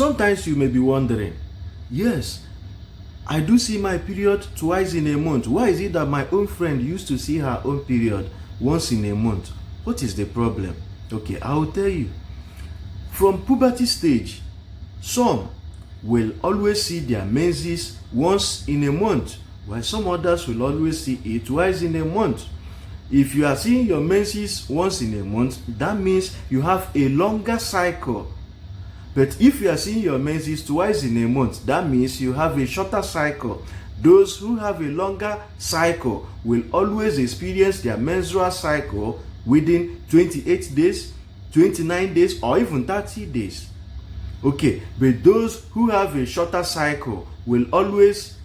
Sometimes you may be wondering, yes, I do see my period twice in a month. Why is it that my own friend used to see her own period once in a month? What is the problem? Okay, I will tell you. From puberty stage, some will always see their menses once in a month, while some others will always see it twice in a month. If you are seeing your menses once in a month, that means you have a longer cycle. But if you are seeing your menses twice in a month, that means you have a shorter cycle. Those who have a longer cycle will always experience their menstrual cycle within 28 days, 29 days, or even 30 days. Okay, but those who have a shorter cycle will always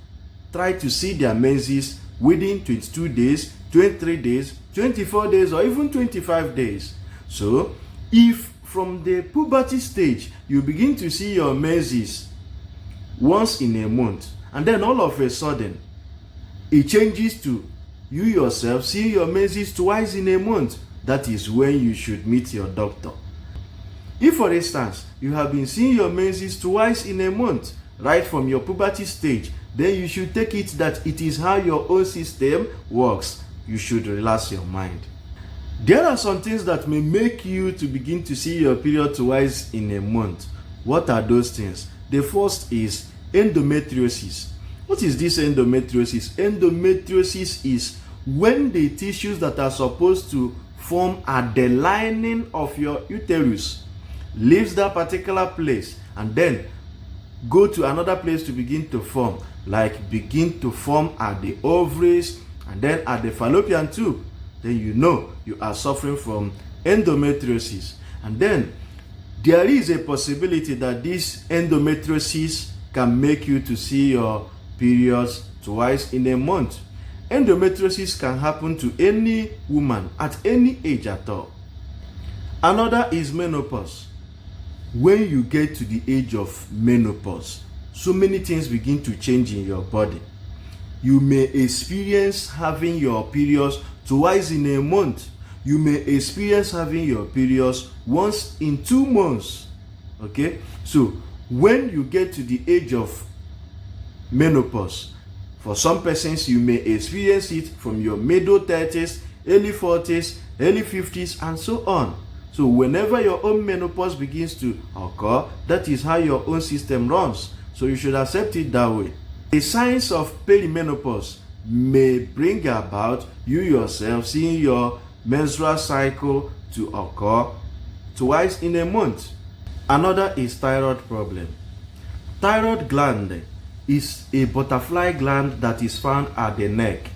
try to see their menses within 22 days, 23 days, 24 days, or even 25 days. So, if from the puberty stage you begin to see your menses once in a month, and then all of a sudden it changes to you yourself seeing your menses twice in a month, that is when you should meet your doctor. If, for instance, you have been seeing your menses twice in a month right from your puberty stage, then you should take it that it is how your own system works. You should relax your mind. There are some things that may make you to begin to see your period twice in a month. What are those things? The first is endometriosis. What is this endometriosis? Endometriosis is when the tissues that are supposed to form at the lining of your uterus leaves that particular place and then go to another place to begin to form, like begin to form at the ovaries and then at the fallopian tube. Then you know you are suffering from endometriosis. And then there is a possibility that this endometriosis can make you to see your periods twice in a month. Endometriosis can happen to any woman at any age at all. Another is menopause. When you get to the age of menopause, so many things begin to change in your body. You may experience having your periods twice in a month. You may experience having your periods once in 2 months. Okay? So, when you get to the age of menopause, for some persons, you may experience it from your middle 30s, early 40s, early 50s, and so on. So, whenever your own menopause begins to occur, that is how your own system runs. So, you should accept it that way. The signs of perimenopause may bring about you yourself seeing your menstrual cycle to occur twice in a month. Another is thyroid problem. Thyroid gland is a butterfly gland that is found at the neck.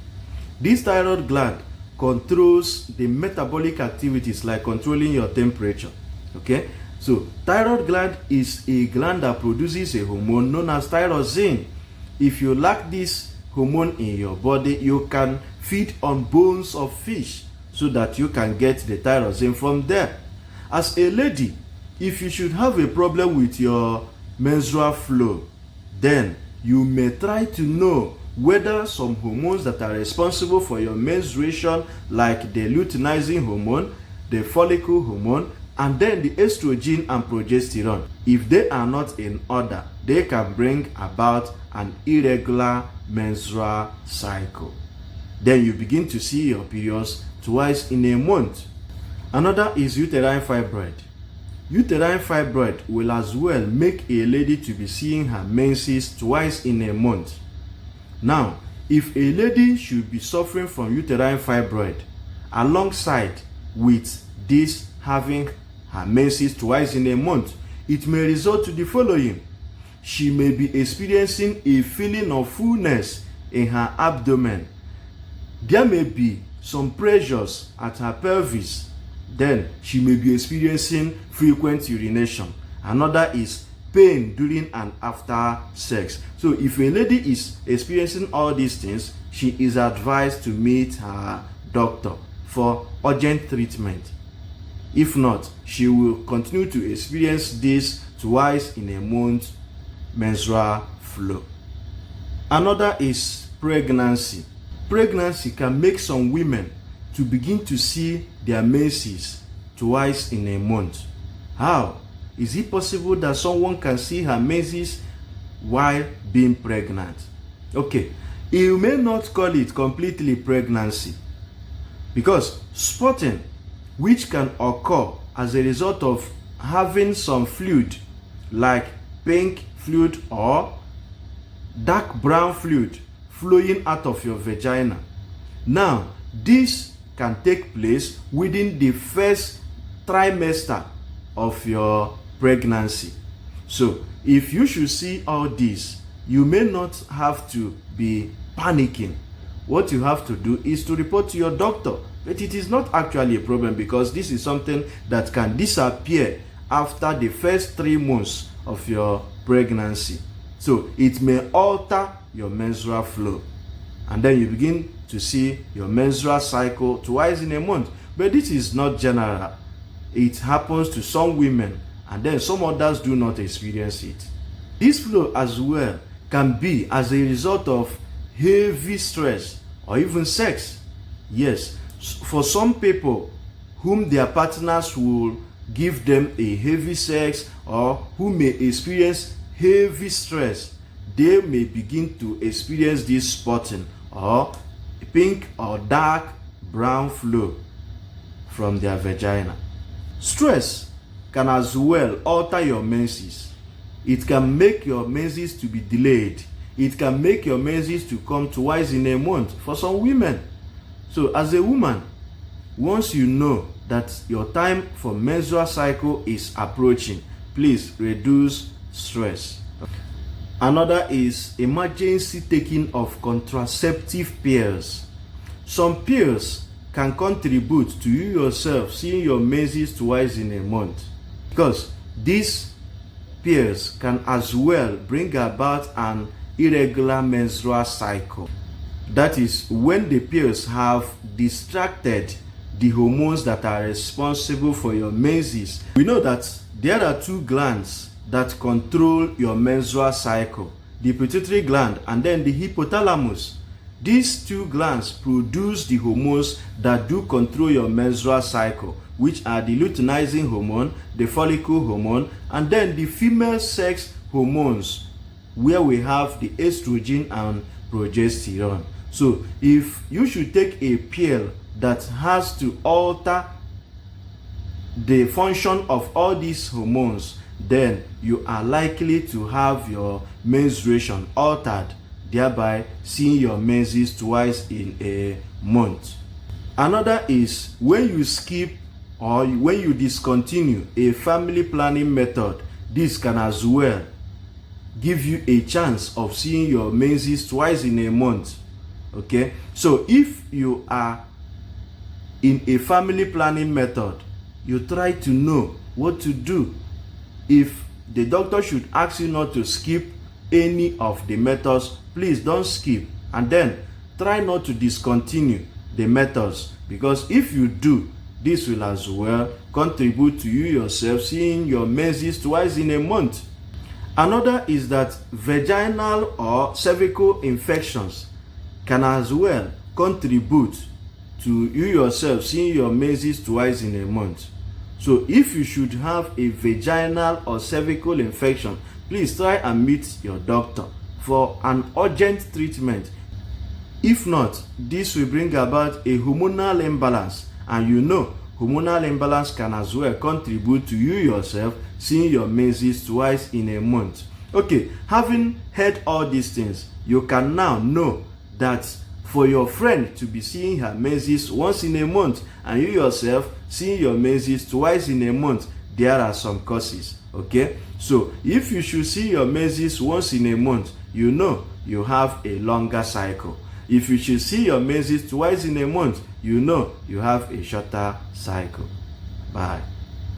This thyroid gland controls the metabolic activities like controlling your temperature. Okay? So, thyroid gland is a gland that produces a hormone known as thyroxine. If you lack this hormone in your body, you can feed on bones of fish so that you can get the thyroxine from there. As a lady, if you should have a problem with your menstrual flow, then you may try to know whether some hormones that are responsible for your menstruation, like the luteinizing hormone, the follicle hormone, and then the estrogen and progesterone, if they are not in order, they can bring about an irregular menstrual cycle. Then you begin to see your periods twice in a month. Another is uterine fibroid. Uterine fibroid will as well make a lady to be seeing her menses twice in a month. Now, if a lady should be suffering from uterine fibroid alongside with this having her menses twice in a month, it may result to the following. She may be experiencing a feeling of fullness in her abdomen. There may be some pressures at her pelvis. Then she may be experiencing frequent urination. Another is pain during and after sex. So if a lady is experiencing all these things, she is advised to meet her doctor for urgent treatment. If not, she will continue to experience this twice in a month menstrual flow. Another is pregnancy. Pregnancy can make some women to begin to see their menses twice in a month. How? Is it possible that someone can see her menses while being pregnant? Okay, you may not call it completely pregnancy, because spotting, which can occur as a result of having some fluid like pink fluid or dark brown fluid flowing out of your vagina. Now, this can take place within the first trimester of your pregnancy. So, if you should see all this, you may not have to be panicking. What you have to do is to report to your doctor. But it is not actually a problem, because this is something that can disappear after the first 3 months of your pregnancy. So it may alter your menstrual flow, and then you begin to see your menstrual cycle twice in a month. But this is not general. It happens to some women, and then some others do not experience it. This flow as well can be as a result of heavy stress or even sex. Yes, for some people whom their partners will give them a heavy sex, or who may experience heavy stress, they may begin to experience this spotting or pink or dark brown flow from their vagina. Stress can as well alter your menses. It can make your menses to be delayed. It can make your menses to come twice in a month for some women. So as a woman, once you know that your time for menstrual cycle is approaching, please reduce stress. Another is emergency taking of contraceptive pills. Some pills can contribute to you yourself seeing your menses twice in a month, because these pills can as well bring about an irregular menstrual cycle. That is when the pills have distracted the hormones that are responsible for your menses. We know that there are 2 glands that control your menstrual cycle, the pituitary gland and then the hypothalamus. These 2 glands produce the hormones that do control your menstrual cycle, which are the luteinizing hormone, the follicle hormone, and then the female sex hormones, where we have the estrogen and progesterone. So if you should take a pill that has to alter the function of all these hormones, then you are likely to have your menstruation altered, thereby seeing your menses twice in a month. Another is when you skip or when you discontinue a family planning method. This can as well give you a chance of seeing your menses twice in a month. Okay, so if you are in a family planning method, you try to know what to do. If the doctor should ask you not to skip any of the methods, please don't skip, and then try not to discontinue the methods, because if you do, this will as well contribute to you yourself seeing your menses twice in a month. Another is that vaginal or cervical infections can as well contribute to you yourself seeing your menses twice in a month. So if you should have a vaginal or cervical infection, please try and meet your doctor for an urgent treatment. If not, this will bring about a hormonal imbalance, and you know hormonal imbalance can as well contribute to you yourself seeing your menses twice in a month. Okay, having heard all these things, you can now know that for your friend to be seeing her menses once in a month and you yourself seeing your menses twice in a month, there are some causes. Okay, so if you should see your menses once in a month, you know you have a longer cycle. If you should see your menses twice in a month, you know you have a shorter cycle. Bye.